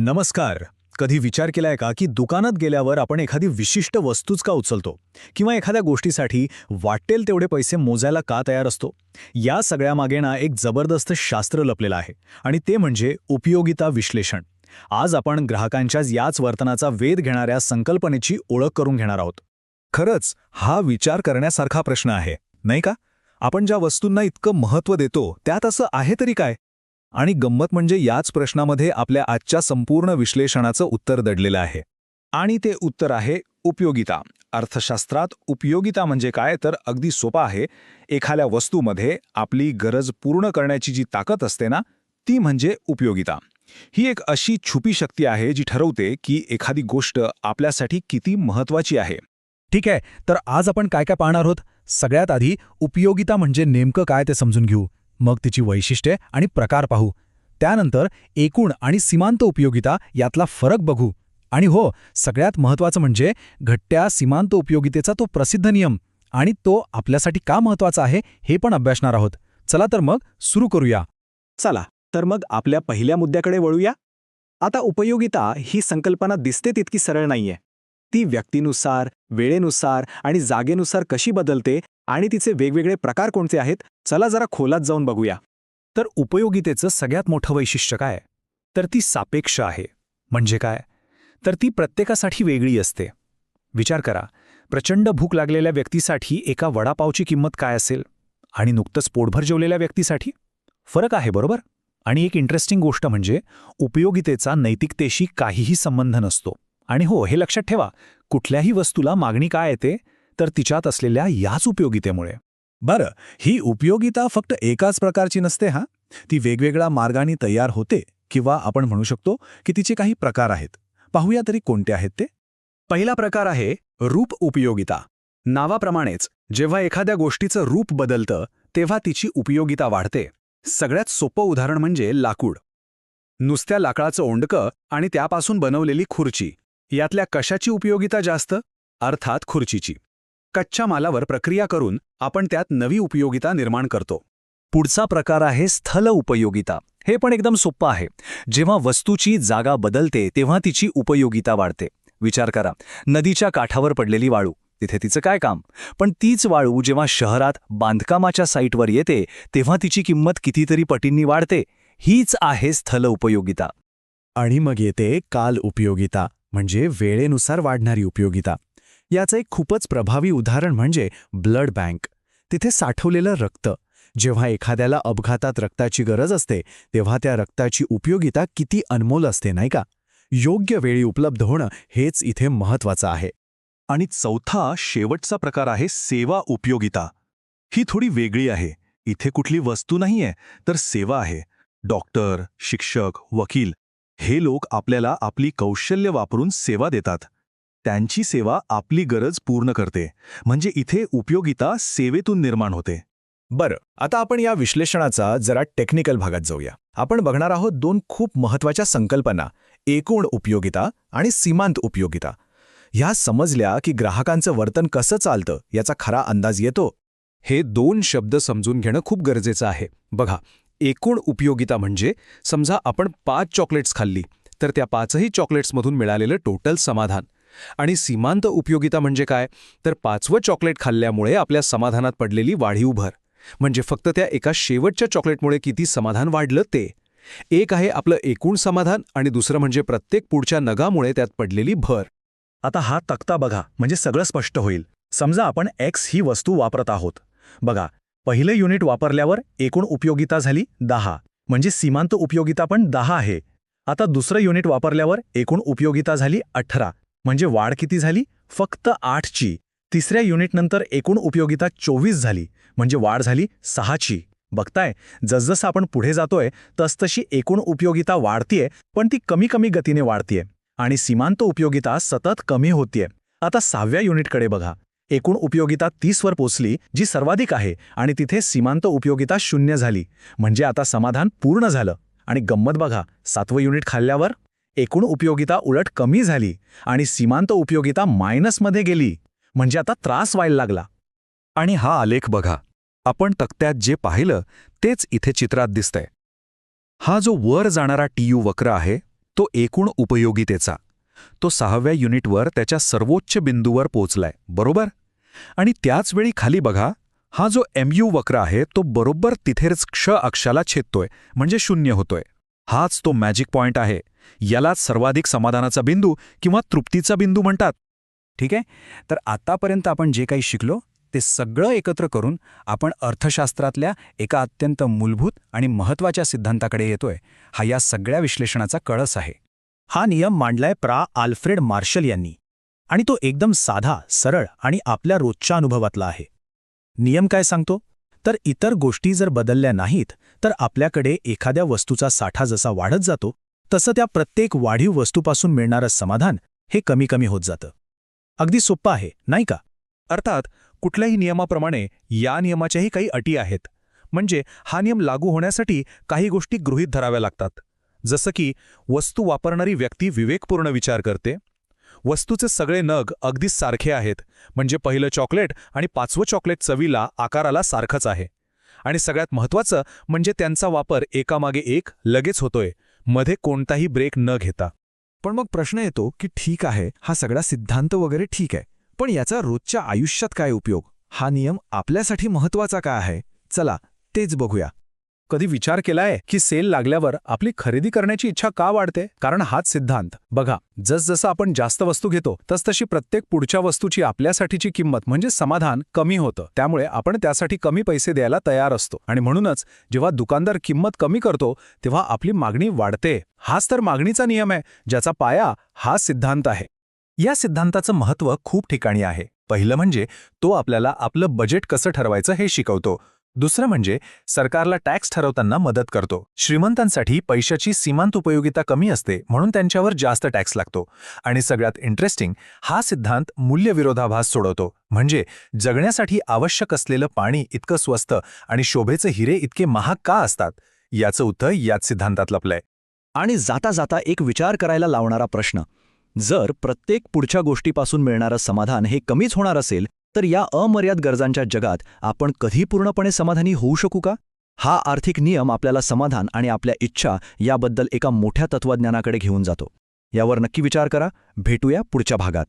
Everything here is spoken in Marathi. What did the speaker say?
नमस्कार. कधी विचार केलाय का की दुकानात गेल्यावर आपण एखादी विशिष्ट वस्तूच का उचलतो किंवा एखाद्या गोष्टीसाठी वाटेल तेवढे पैसे मोजायला का तयार असतो? या सगळ्यामागे ना एक जबरदस्त शास्त्र लपलेलं आहे आणि ते म्हणजे उपयोगिता विश्लेषण. आज आपण ग्राहकांच्याच याच वर्तनाचा वेध घेणाऱ्या संकल्पनेची ओळख करून घेणार आहोत. खरंच हा विचार करण्यासारखा प्रश्न आहे, नाही का? आपण ज्या वस्तूंना इतकं महत्त्व देतो त्यात असं आहे तरी काय? आणि गंमत म्हणजे याच प्रश्नामध्ये आपल्या आजच्या संपूर्ण विश्लेषणाचं उत्तर दडलेलं आहे. आणि ते उत्तर आहे उपयोगिता. अर्थशास्त्रात उपयोगिता म्हणजे काय तर अगदी सोपा आहे. एखाद्या वस्तूमध्ये आपली गरज पूर्ण करण्याची जी ताकद असते ना, ती म्हणजे उपयोगिता. ही एक अशी छुपी शक्ती आहे जी ठरवते की एखादी गोष्ट आपल्यासाठी किती महत्त्वाची आहे. ठीक आहे, तर आज आपण काय काय पाहणार आहोत? सगळ्यात आधी उपयोगिता म्हणजे नेमकं काय ते समजून घेऊ. मग तिची वैशिष्ट्ये आणि प्रकार पाहू. त्यानंतर एकूण आणि सीमांत उपयोगिता यातला फरक बघू. आणि हो, सगळ्यात महत्त्वाचं म्हणजे घट्ट्या सीमांत उपयोगितेचा तो प्रसिद्ध नियम आणि तो आपल्यासाठी का महत्त्वाचा आहे हे पण अभ्यासणार आहोत. चला तर मग सुरू करूया. चला तर मग आपल्या पहिल्या मुद्द्याकडे वळूया. आता उपयोगिता ही संकल्पना दिसते तितकी सरळ नाहीये. ती व्यक्तीनुसार, वेळेनुसार आणि जागेनुसार कशी बदलते आणि तिचे वेगवेगळे प्रकार कोणते आहेत, चला जरा खोलात जाऊन बघूया. तर उपयोगितेचं सगळ्यात मोठं वैशिष्ट्य काय? तर ती सापेक्ष आहे. म्हणजे काय? तर ती प्रत्येकासाठी वेगळी असते. विचार करा, प्रचंड भूक लागलेल्या व्यक्तीसाठी एका वडापावची किंमत काय असेल आणि नुकतंच पोटभर जेवलेल्या व्यक्तीसाठी फरक आहे, बरोबर? आणि एक इंटरेस्टिंग गोष्ट म्हणजे उपयोगितेचा नैतिकतेशी काहीही संबंध नसतो. आणि हो, हे लक्षात ठेवा, कुठल्याही वस्तूला मागणी काय येते तर तिच्यात असलेल्या याच उपयोगितेमुळे. बरं, ही उपयोगिता फक्त एकाच प्रकारची नसते हा. ती वेगवेगळ्या मार्गांनी तयार होते किंवा आपण म्हणू शकतो की तिचे काही प्रकार आहेत. पाहूया तरी कोणते आहेत ते. पहिला प्रकार आहे रूप उपयोगिता. नावाप्रमाणेच जेव्हा एखाद्या गोष्टीचं रूप बदलतं तेव्हा तिची उपयोगिता वाढते. सगळ्यात सोपं उदाहरण म्हणजे लाकूड. नुसत्या लाकडाचं ओंडकं आणि त्यापासून बनवलेली खुर्ची, यातल्या कशाची उपयोगिता जास्त? अर्थात खुर्चीची. कच्च्या मालावर प्रक्रिया करून आपण त्यात नवी उपयोगिता निर्माण करतो. पुढचा प्रकार आहे स्थल उपयोगिता. हे पण एकदम सोपं आहे. जेव्हा वस्तूची जागा बदलते तेव्हा तिची उपयोगिता वाढते. विचार करा, नदीच्या काठावर पडलेली वाळू, तिथे तिचं काय काम? पण तीच वाळू जेव्हा शहरात बांधकामाच्या साईटवर येते तेव्हा तिची किंमत कितीतरी पटींनी वाढते. हीच आहे स्थल उपयोगिता. आणि मग येते काल उपयोगिता, म्हणजे वेळेनुसार वाढणारी उपयोगिता. याचं एक खूपच प्रभावी उदाहरण म्हणजे ब्लड बँक. तिथे साठवलेलं रक्त. जेव्हा एखाद्याला अपघातात रक्ताची गरज असते तेव्हा त्या रक्ताची उपयोगिता किती अनमोल असते, नाही का? योग्य वेळी उपलब्ध होणं हेच इथे महत्त्वाचं आहे. आणि चौथा शेवटचा प्रकार आहे सेवा उपयोगिता. ही थोडी वेगळी आहे. इथे कुठली वस्तू नाहीये तर सेवा आहे. डॉक्टर, शिक्षक, वकील हे लोक आपल्याला आपली कौशल्य वापरून सेवा देतात. त्यांची सेवा आपली गरज पूर्ण करते. म्हणजे इथे उपयोगिता सेवेतून निर्माण होते. बरं, आता आपण या विश्लेषणाचा जरा टेक्निकल भागात जाऊया. आपण बघणार आहोत दोन खूप महत्त्वाच्या संकल्पना, एकूण उपयोगिता आणि सीमांत उपयोगिता. ह्या समजल्या की ग्राहकांचं वर्तन कसं चालतं याचा खरा अंदाज येतो. हे दोन शब्द समजून घेणं खूप गरजेचं आहे. बघा, एकूण उपयोगिता म्हणजे समजा आपण 5 चॉकलेट्स खाल्ली तर त्या 5ही चॉकलेट्समधून मिळालेलं टोटल समाधान. आणि सीमांत उपयोगिता म्हणजे काय? तर 5वं चॉकलेट खाल्ल्यामुळे आपल्या समाधानात पडलेली वाढीव भर. म्हणजे फक्त त्या एका शेवटच्या चॉकलेटमुळे किती समाधान वाढलं ते. एक आहे आपलं एकूण समाधान आणि दुसरं म्हणजे प्रत्येक पुढच्या नगामुळे त्यात पडलेली भर. आता हा तक्ता बघा, म्हणजे सगळं स्पष्ट होईल. समजा आपण X ही वस्तू वापरत आहोत. बघा, पहिलं युनिट वापरल्यावर एकूण उपयोगिता झाली 10, म्हणजे सीमांत उपयोगिता पण 10 आहे. आता दुसरं युनिट वापरल्यावर एकूण उपयोगिता झाली 18, म्हणजे वाढ किती झाली? फक्त 8ची. तिसऱ्या युनिटनंतर एकूण उपयोगिता 24 झाली, म्हणजे वाढ झाली 6ची. बघताय, जसजसं आपण पुढे जातोय तसतशी एकूण उपयोगिता वाढतीये, पण ती कमी कमी गतीने वाढतीये आणि सीमांत उपयोगिता सतत कमी होतीये. आता 6व्या युनिटकडे बघा. एकूण उपयोगिता 30वर पोचली, जी सर्वाधिक आहे, आणि तिथे सीमांत उपयोगिता 0 झाली, म्हणजे आता समाधान पूर्ण झालं. आणि गंमत बघा, 7वं युनिट खाल्ल्यावर एकूण उपयोगिता उलट कमी झाली आणि सीमांत उपयोगिता मायनसमध्ये गेली, म्हणजे आता त्रास व्हायला लागला. आणि हा आलेख बघा, आपण तक्त्यात जे पाहिलं तेच इथे चित्रात दिसतंय. हा जो वर जाणारा TU वक्र आहे तो एकूण उपयोगितेचा. तो 6व्या युनिटवर त्याच्या सर्वोच्च बिंदूवर पोचलाय, बरोबर? आणि त्याचवेळी खाली बघा, हा जो MU वक्र आहे तो बरोबर तिथेच क्ष अक्षाला छेदतोय, म्हणजे 0 होतोय. हाच तो मॅजिक पॉइंट आहे. यालाच सर्वाधिक समाधानाचा बिंदू किंवा तृप्तीचा बिंदू म्हणतात. ठीक आहे, तर आतापर्यंत आपण जे काही शिकलो ते सगळं एकत्र करून आपण अर्थशास्त्रातल्या एका अत्यंत मूलभूत आणि महत्त्वाच्या सिद्धांताकडे येतोय. हा या सगळ्या विश्लेषणाचा कळस आहे. हा नियम मांडलाय आल्फ्रेड मार्शल यांनी, आणि तो एकदम साधा, सरळ आणि आपल्या रोजच्या अनुभवातला आहे. नियम काय सांगतो? तर इतर गोष्टी जर बदलल्या नाहीत तर आपल्याकडे एखाद्या वस्तूचा साठा जसा वाढत जातो तसं त्या प्रत्येक वाढीव वस्तूपासून मिळणारं समाधान हे कमी कमी होत जातं. अगदी सोपं आहे, नाही का? अर्थात कुठल्याही नियमाप्रमाणे या नियमाच्याही काही अटी आहेत. म्हणजे हा नियम लागू होण्यासाठी काही गोष्टी गृहीत धराव्या लागतात. जसं की वस्तू वापरणारी व्यक्ती विवेकपूर्ण विचार करते, वस्तूचे सगळे नग अगदी सारखे आहेत, म्हणजे पहिलं चॉकलेट आणि 5वं चॉकलेट चवीला आकाराला सारखंच आहे, आणि सगळ्यात महत्त्वाचं म्हणजे त्यांचा वापर एकामागे एक लगेच होतोय, मध्ये कोणताही ब्रेक न घेता. पण मग प्रश्न येतो की ठीक आहे, हा सगळा सिद्धांत वगैरे ठीक आहे, पण याचा रोजच्या आयुष्यात काय उपयोग? हा नियम आपल्यासाठी महत्त्वाचा का आहे? चला तेच बघूया. कधी विचार केलाय की सेल लागल्यावर आपली खरेदी करण्याची इच्छा का वाढते? कारण हाच सिद्धांत बघा, जसजसं आपण जास्त वस्तू घेतो तसतशी प्रत्येक पुढच्या वस्तूची आपल्यासाठीची किंमत म्हणजे समाधान कमी होतं. त्यामुळे आपण त्यासाठी कमी पैसे द्यायला तयार असतो, आणि म्हणूनच जेव्हा दुकानदार किंमत कमी करतो तेव्हा आपली मागणी वाढते. हाच तर मागणीचा नियम आहे, ज्याचा पाया हा सिद्धांत आहे. या सिद्धांताचं महत्त्व खूप ठिकाणी आहे. पहिलं म्हणजे तो आपल्याला आपलं बजेट कसं ठरवायचं हे शिकवतो. दुसरं म्हणजे सरकारला टॅक्स ठरवताना मदत करतो. श्रीमंतांसाठी पैशाची सीमांत उपयोगिता कमी असते, म्हणून त्यांच्यावर जास्त टॅक्स लागतो. आणि सगळ्यात इंटरेस्टिंग, हा सिद्धांत मूल्यविरोधाभास सोडवतो. म्हणजे जगण्यासाठी आवश्यक असलेलं पाणी इतकं स्वस्त आणि शोभेचे हिरे इतके महाग का असतात, याचं उत्तर याच सिद्धांतात लपलंय. आणि जाता जाता एक विचार करायला लावणारा प्रश्न, जर प्रत्येक पुढच्या गोष्टीपासून मिळणारं समाधान हे कमीच होणार असेल तर या अमर्याद गरजांच्या जगात आपण कधी पूर्णपणे समाधानी होऊ शकू का? हा आर्थिक नियम आपल्याला समाधान आणि आपल्या इच्छा याबद्दल एका मोठ्या तत्त्वज्ञानाकडे घेऊन जातो. यावर नक्की विचार करा. भेटूया पुढच्या भागात.